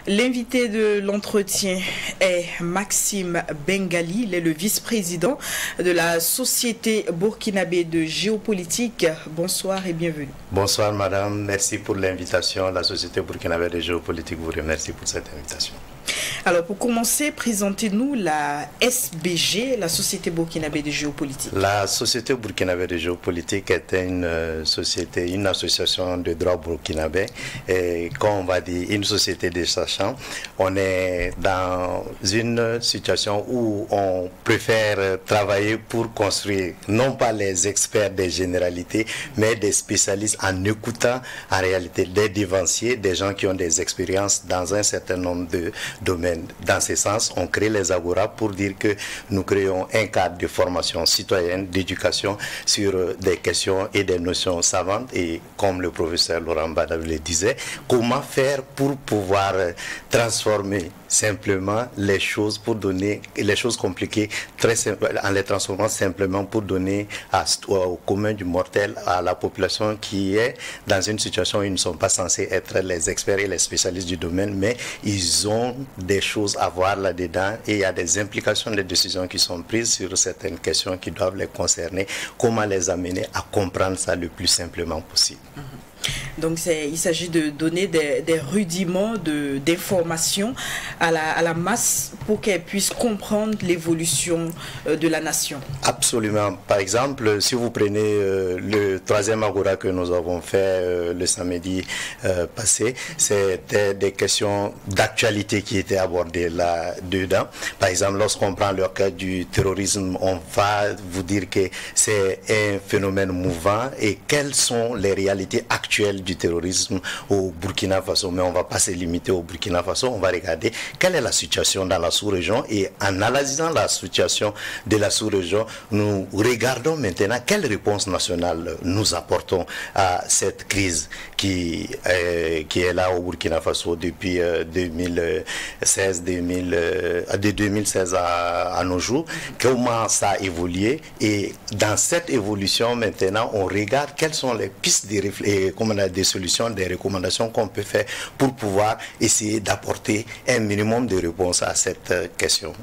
L'invité de l'entretien est Maxime Bengali, il est le vice-président de la Société burkinabé de géopolitique. Bonsoir et bienvenue. Bonsoir madame, merci pour l'invitation. La Société burkinabé de géopolitique vous remercie pour cette invitation. Alors pour commencer, présentez-nous la SBG, la Société burkinabé de géopolitique. La Société burkinabé de géopolitique est une société, une association de droit burkinabé et comme on va dire une société des sachants. On est dans une situation où on préfère travailler pour construire non pas les experts des généralités mais des spécialistes en écoutant en réalité des devanciers, des gens qui ont des expériences dans un certain nombre de domaines. Dans ce sens, on crée les Agora pour dire que nous créons un cadre de formation citoyenne, d'éducation sur des questions et des notions savantes. Et comme le professeur Laurent Badawi le disait, comment faire pour pouvoir transformer simplement les choses pour donner les choses compliquées très simple, en les transformant simplement pour donner au commun du mortel, à la population qui est dans une situation où ils ne sont pas censés être les experts et les spécialistes du domaine, mais ils ont des choses à voir là-dedans et il y a des implications des décisions qui sont prises sur certaines questions qui doivent les concerner, comment les amener à comprendre ça le plus simplement possible. Donc il s'agit de donner des rudiments d'informations à la masse pour qu'elle puisse comprendre l'évolution de la nation. Absolument. Par exemple, si vous prenez le troisième Agora que nous avons fait le samedi passé, c'était des questions d'actualité qui étaient abordées là-dedans. Par exemple, lorsqu'on prend le cas du terrorisme, on va vous dire que c'est un phénomène mouvant et quelles sont les réalités actuelles du terrorisme au Burkina Faso, mais on ne va pas se limiter au Burkina Faso, on va regarder quelle est la situation dans la sous-région et en analysant la situation de la sous-région, nous regardons maintenant quelle réponse nationale nous apportons à cette crise qui est là au Burkina Faso depuis 2016 à nos jours, comment ça a évolué et dans cette évolution maintenant on regarde quelles sont les pistes des solutions, des recommandations qu'on peut faire pour pouvoir essayer d'apporter un minimum de réponses à cette question.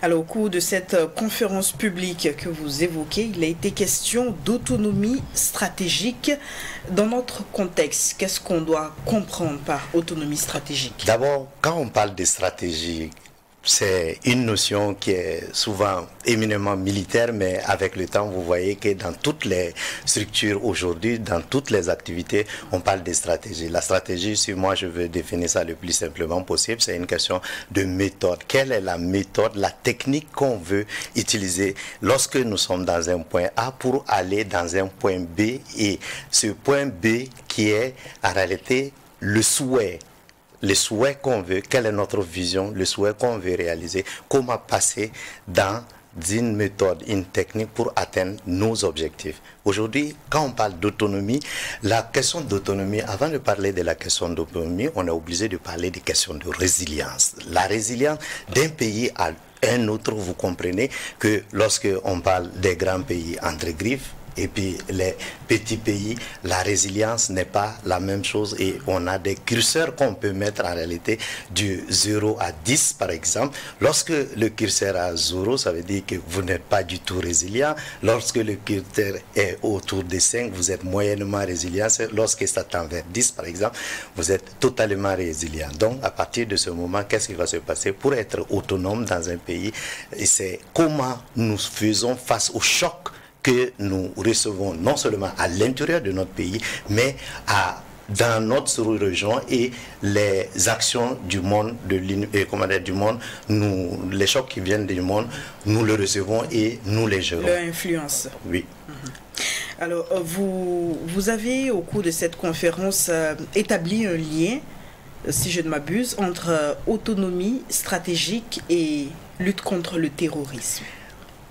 Alors, au cours de cette conférence publique que vous évoquez, il a été question d'autonomie stratégique. Dans notre contexte, qu'est-ce qu'on doit comprendre par autonomie stratégique? D'abord, quand on parle de stratégie, c'est une notion qui est souvent éminemment militaire, mais avec le temps, vous voyez que dans toutes les structures aujourd'hui, dans toutes les activités, on parle de stratégie. La stratégie, si moi je veux définir ça le plus simplement possible, c'est une question de méthode. Quelle est la méthode, la technique qu'on veut utiliser lorsque nous sommes dans un point A pour aller dans un point B et ce point B qui est en réalité le souhait qu'on veut, quelle est notre vision, le souhait qu'on veut réaliser, comment passer dans une méthode, une technique pour atteindre nos objectifs. Aujourd'hui, quand on parle d'autonomie, la question d'autonomie, avant de parler de la question d'autonomie, on est obligé de parler des questions de résilience. La résilience d'un pays à un autre, vous comprenez que lorsque on parle des grands pays entre griffes, et puis les petits pays, la résilience n'est pas la même chose et on a des curseurs qu'on peut mettre en réalité du 0 à 10 par exemple. Lorsque le curseur est à 0, ça veut dire que vous n'êtes pas du tout résilient. Lorsque le curseur est autour de 5, vous êtes moyennement résilient. Lorsque ça tend vers 10 par exemple, vous êtes totalement résilient. Donc à partir de ce moment, qu'est-ce qui va se passer? Pour être autonome dans un pays, c'est comment nous faisons face au choc que nous recevons non seulement à l'intérieur de notre pays, mais dans notre sous-région et les actions du monde, les chocs qui viennent du monde, nous les recevons et nous les gérons. Leur influence. Oui. Alors, vous avez, au cours de cette conférence, établi un lien, si je ne m'abuse, entre autonomie stratégique et lutte contre le terrorisme.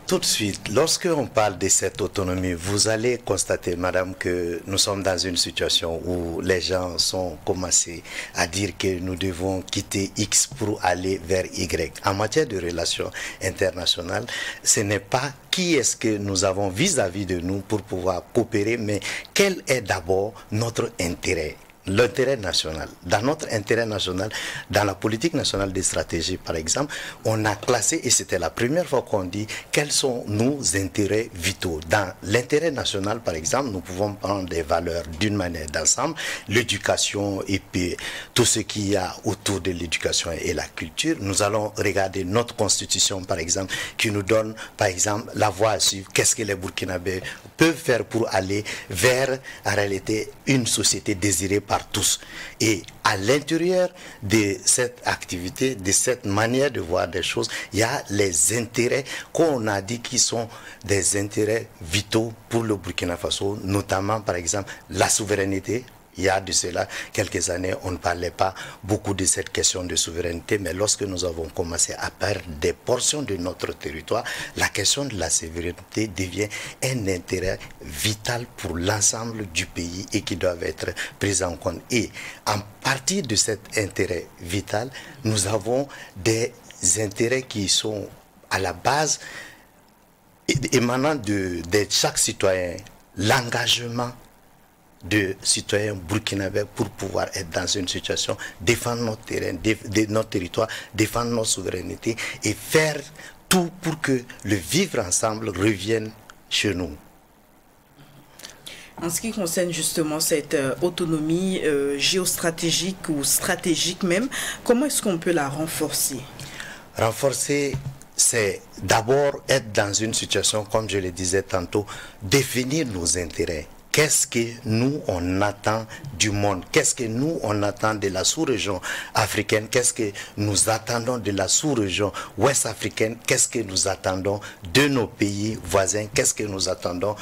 Tout de suite, lorsque on parle de cette autonomie, vous allez constater, madame, que nous sommes dans une situation où les gens sont commencés à dire que nous devons quitter X pour aller vers Y. En matière de relations internationales, ce n'est pas qui est-ce que nous avons vis-à-vis de nous pour pouvoir coopérer, mais quel est d'abord notre intérêt? l'intérêt national. Dans notre intérêt national, dans la politique nationale des stratégies, par exemple, on a classé, et c'était la première fois qu'on dit, quels sont nos intérêts vitaux. Dans l'intérêt national, par exemple, nous pouvons prendre des valeurs d'une manière d'ensemble, l'éducation et puis tout ce qu'il y a autour de l'éducation et la culture. Nous allons regarder notre constitution, par exemple, qui nous donne, par exemple, la voie à suivre. Qu'est-ce que les Burkinabés peuvent faire pour aller vers, en réalité, une société désirée par tous. Et à l'intérieur de cette activité, de cette manière de voir des choses, il y a les intérêts qu'on a dit qui sont des intérêts vitaux pour le Burkina Faso, notamment par exemple la souveraineté. Il y a de cela quelques années, on ne parlait pas beaucoup de cette question de souveraineté, mais lorsque nous avons commencé à perdre des portions de notre territoire, la question de la souveraineté devient un intérêt vital pour l'ensemble du pays et qui doit être pris en compte. Et en partie de cet intérêt vital, nous avons des intérêts qui sont à la base émanant de chaque citoyen, l'engagement de citoyens burkinabés pour pouvoir être dans une situation, défendre notre terrain, notre territoire, défendre notre souveraineté et faire tout pour que le vivre ensemble revienne chez nous. En ce qui concerne justement cette autonomie géostratégique ou stratégique même, comment est-ce qu'on peut la renforcer? Renforcer, c'est d'abord être dans une situation, comme je le disais tantôt, définir nos intérêts. Qu'est-ce que nous, on attend du monde? Qu'est-ce que nous, on attend de la sous-région africaine? Qu'est-ce que nous attendons de la sous-région ouest africaine? Qu'est-ce que nous attendons de nos pays voisins? Qu'est-ce que nous attendons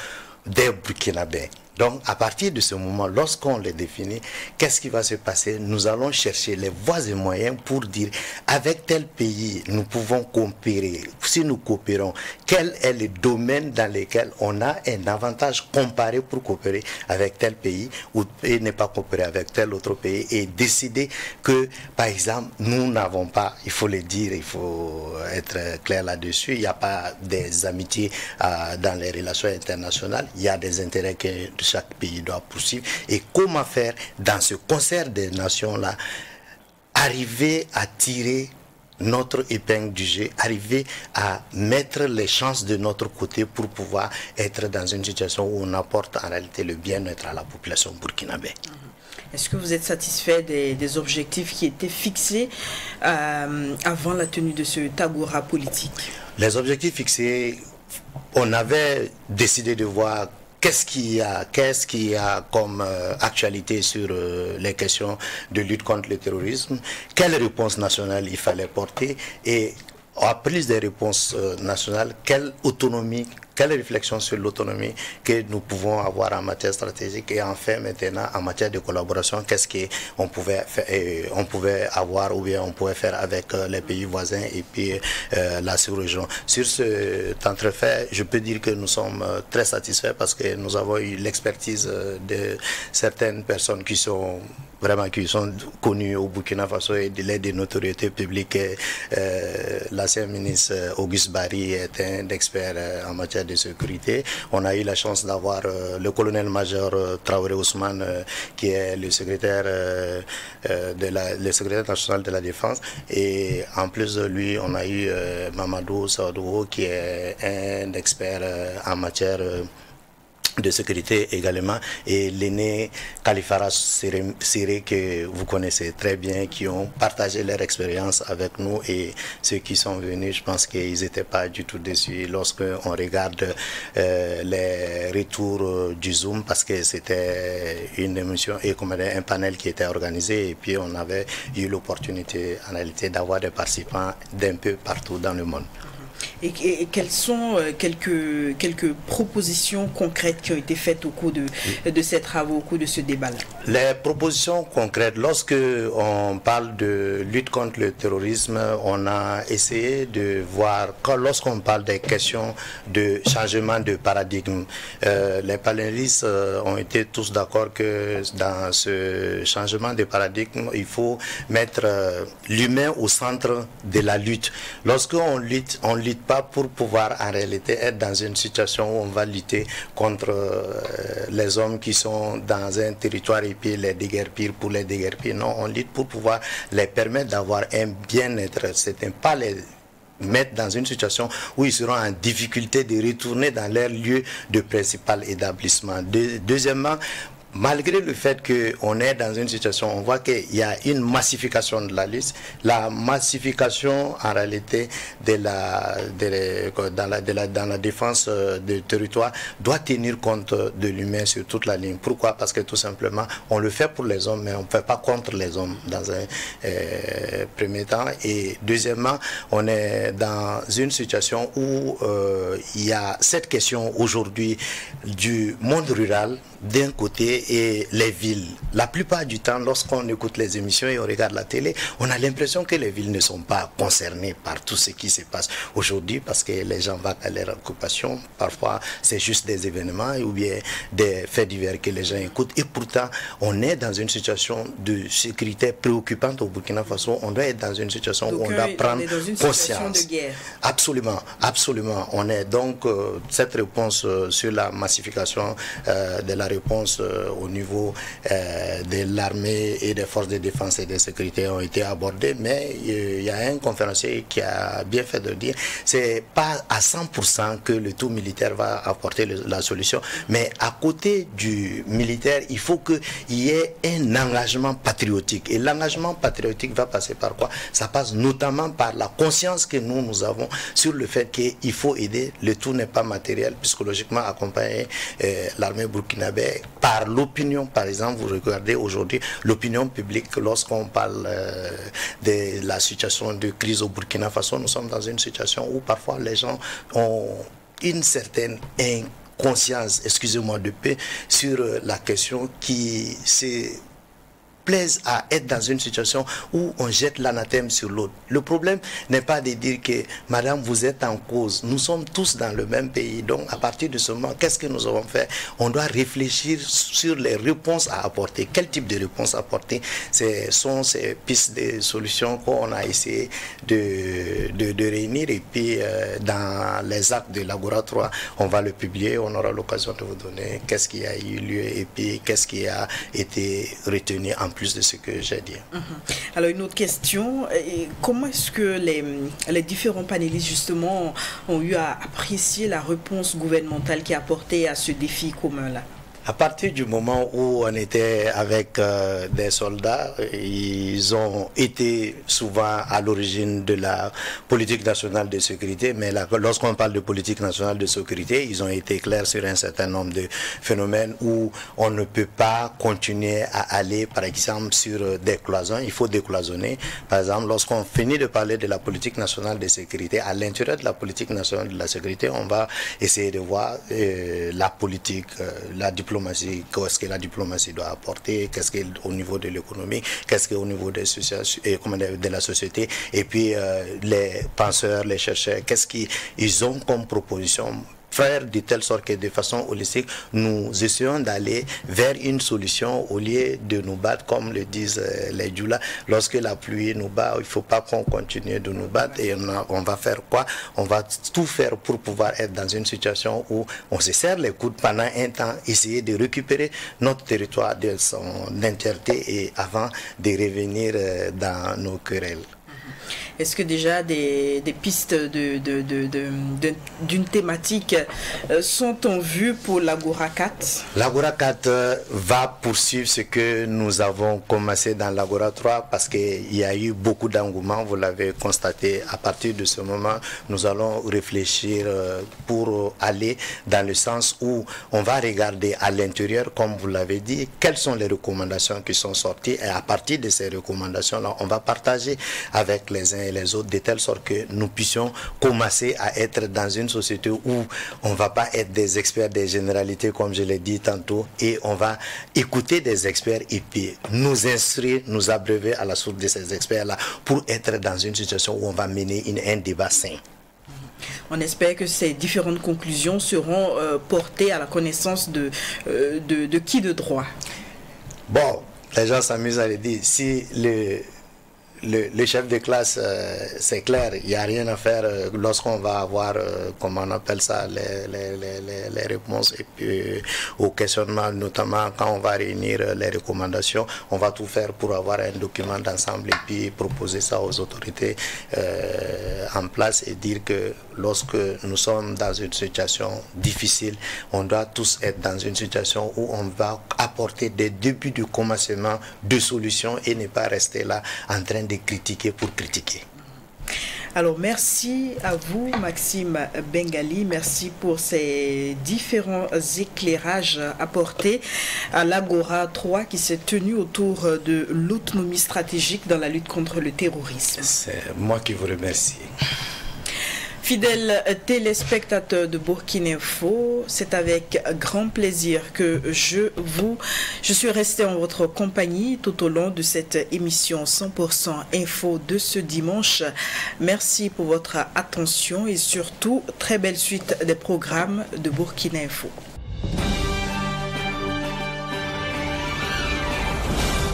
des Burkinabés? Donc, à partir de ce moment, lorsqu'on les définit, qu'est-ce qui va se passer? Nous allons chercher les voies et moyens pour dire, avec tel pays, nous pouvons coopérer. Si nous coopérons, quel est le domaine dans lequel on a un avantage comparé pour coopérer avec tel pays ou ne pas coopérer avec tel autre pays et décider que, par exemple, nous n'avons pas, il faut le dire, il faut être clair là-dessus, il n'y a pas des amitiés dans les relations internationales, il y a des intérêts que chaque pays doit poursuivre. Et comment faire dans ce concert des nations-là, arriver à tirer notre épingle du jeu, arriver à mettre les chances de notre côté pour pouvoir être dans une situation où on apporte en réalité le bien-être à la population burkinabé. Est-ce que vous êtes satisfait des objectifs qui étaient fixés avant la tenue de ce Tagora politique? Les objectifs fixés, on avait décidé de voir qu'est-ce qu'il y a comme actualité sur les questions de lutte contre le terrorisme, quelle réponse nationale il fallait porter et à plus des réponses nationales, quelle autonomie, quelle réflexion sur l'autonomie que nous pouvons avoir en matière stratégique et enfin maintenant en matière de collaboration, qu'est-ce qu'on pouvait faire, on pouvait avoir ou bien on pouvait faire avec les pays voisins et puis la sous-région. Sur cet entrefait, je peux dire que nous sommes très satisfaits parce que nous avons eu l'expertise de certaines personnes qui sont connus au Burkina Faso et de l'aide des notoriétés publiques. L'ancien ministre Auguste Barry est un expert en matière de sécurité. On a eu la chance d'avoir le colonel-major Traoré Ousmane qui est le secrétaire national de la défense, et en plus de lui on a eu Mamadou Saoudou qui est un expert en matière de sécurité également, et l'aîné Kalifara Siré que vous connaissez très bien, qui ont partagé leur expérience avec nous, et ceux qui sont venus, je pense qu'ils n'étaient pas du tout déçus lorsque on regarde les retours du Zoom, parce que c'était une émission et comme un panel qui était organisé, et puis on avait eu l'opportunité en réalité d'avoir des participants d'un peu partout dans le monde. Et quelles sont quelques propositions concrètes qui ont été faites au cours de ces travaux, au cours de ce débat-là? Les propositions concrètes, lorsque on parle de lutte contre le terrorisme, on a essayé de voir, lorsqu'on parle des questions de changement de paradigme, les panélistes ont été tous d'accord que dans ce changement de paradigme, il faut mettre l'humain au centre de la lutte. Lorsqu'on lutte lutte pas pour pouvoir en réalité être dans une situation où on va lutter contre les hommes qui sont dans un territoire et puis les déguerpir pour les déguerpir. Non, on lutte pour pouvoir les permettre d'avoir un bien-être. C'est pas les mettre dans une situation où ils seront en difficulté de retourner dans leur lieu de principal établissement. Deuxièmement, malgré le fait qu'on est dans une situation, on voit qu'il y a une massification de la liste. La massification, en réalité, dans la défense du territoire doit tenir compte de l'humain sur toute la ligne. Pourquoi? Parce que tout simplement, on le fait pour les hommes, mais on ne fait pas contre les hommes dans un premier temps. Et deuxièmement, on est dans une situation où il y a cette question aujourd'hui du monde rural d'un côté et les villes. La plupart du temps, lorsqu'on écoute les émissions et on regarde la télé, on a l'impression que les villes ne sont pas concernées par tout ce qui se passe aujourd'hui parce que les gens vont à leur occupation. Parfois, c'est juste des événements ou bien des faits divers que les gens écoutent. Et pourtant, on est dans une situation de sécurité préoccupante au Burkina Faso. On doit être dans une situation où on doit prendre conscience. De guerre. Absolument, absolument. On est donc cette réponse sur la massification de la réponse au niveau de l'armée et des forces de défense et de sécurité ont été abordées, mais il y a un conférencier qui a bien fait de dire c'est pas à 100% que le tout militaire va apporter la solution, mais à côté du militaire, il faut qu'il y ait un engagement patriotique. Et l'engagement patriotique va passer par quoi? Ça passe notamment par la conscience que nous avons sur le fait qu'il faut aider. Le tout n'est pas matériel, psychologiquement accompagner l'armée burkinabé par l'opinion. Par exemple, vous regardez aujourd'hui l'opinion publique lorsqu'on parle de la situation de crise au Burkina Faso. Nous sommes dans une situation où parfois les gens ont une certaine inconscience, excusez-moi de paix, sur la question qui se plaisent à être dans une situation où on jette l'anathème sur l'autre. Le problème n'est pas de dire que madame vous êtes en cause, nous sommes tous dans le même pays, donc à partir de ce moment, qu'est-ce que nous avons fait? On doit réfléchir sur les réponses à apporter. Quel type de réponses apporter? Ce sont ces pistes de solutions qu'on a essayé de réunir et puis dans les actes de l'Agora 3, on va le publier, on aura l'occasion de vous donner qu'est-ce qui a eu lieu et puis qu'est-ce qui a été retenu en plus de ce que j'ai dit. Alors une autre question, comment est-ce que les différents panélistes justement ont eu à apprécier la réponse gouvernementale qui a apporté à ce défi commun-là? À partir du moment où on était avec des soldats, ils ont été souvent à l'origine de la politique nationale de sécurité, mais lorsqu'on parle de politique nationale de sécurité, ils ont été clairs sur un certain nombre de phénomènes où on ne peut pas continuer à aller, par exemple, sur des cloisons. Il faut décloisonner. Par exemple, lorsqu'on finit de parler de la politique nationale de sécurité, à l'intérieur de la politique nationale de la sécurité, on va essayer de voir la politique, la diplomatie, qu'est-ce que la diplomatie doit apporter, qu'est-ce qu'au niveau de l'économie, qu'est-ce qu'au niveau de la société, et puis les penseurs, les chercheurs, qu'est-ce qu'ils ont comme proposition, faire de telle sorte que de façon holistique, nous essayons d'aller vers une solution au lieu de nous battre, comme le disent les Djoula. Lorsque la pluie nous bat, il ne faut pas qu'on continue de nous battre et on va faire quoi? On va tout faire pour pouvoir être dans une situation où on se serre les coudes pendant un temps, essayer de récupérer notre territoire de son entièreté et avant de revenir dans nos querelles. Est-ce que déjà des pistes d'une thématique sont en vue pour l'Agora 4? L'Agora 4 va poursuivre ce que nous avons commencé dans l'Agora 3 parce qu'il y a eu beaucoup d'engouement, vous l'avez constaté. À partir de ce moment, nous allons réfléchir pour aller dans le sens où on va regarder à l'intérieur, comme vous l'avez dit, quelles sont les recommandations qui sont sorties et à partir de ces recommandations-là, on va partager avec les uns et les autres de telle sorte que nous puissions commencer à être dans une société où on ne va pas être des experts des généralités comme je l'ai dit tantôt et on va écouter des experts et puis nous instruire, nous abreuver à la source de ces experts-là pour être dans une situation où on va mener un débat sain. On espère que ces différentes conclusions seront portées à la connaissance de qui de droit? Bon, les gens s'amusent à le dire. Si le chef de classe, c'est clair, il n'y a rien à faire lorsqu'on va avoir, comment on appelle ça, les réponses et puis, au questionnement, notamment quand on va réunir les recommandations, on va tout faire pour avoir un document d'ensemble et puis proposer ça aux autorités en place et dire que lorsque nous sommes dans une situation difficile, on doit tous être dans une situation où on va apporter des débuts de commencement de solutions et ne pas rester là en train de critiquer pour critiquer. Alors, merci à vous, Maxime Bengali. Merci pour ces différents éclairages apportés à l'Agora 3 qui s'est tenu autour de l'autonomie stratégique dans la lutte contre le terrorisme. C'est moi qui vous remercie. Fidèles téléspectateurs de Burkina Info, c'est avec grand plaisir que je suis resté en votre compagnie tout au long de cette émission 100% Info de ce dimanche. Merci pour votre attention et surtout, très belle suite des programmes de Burkina Info.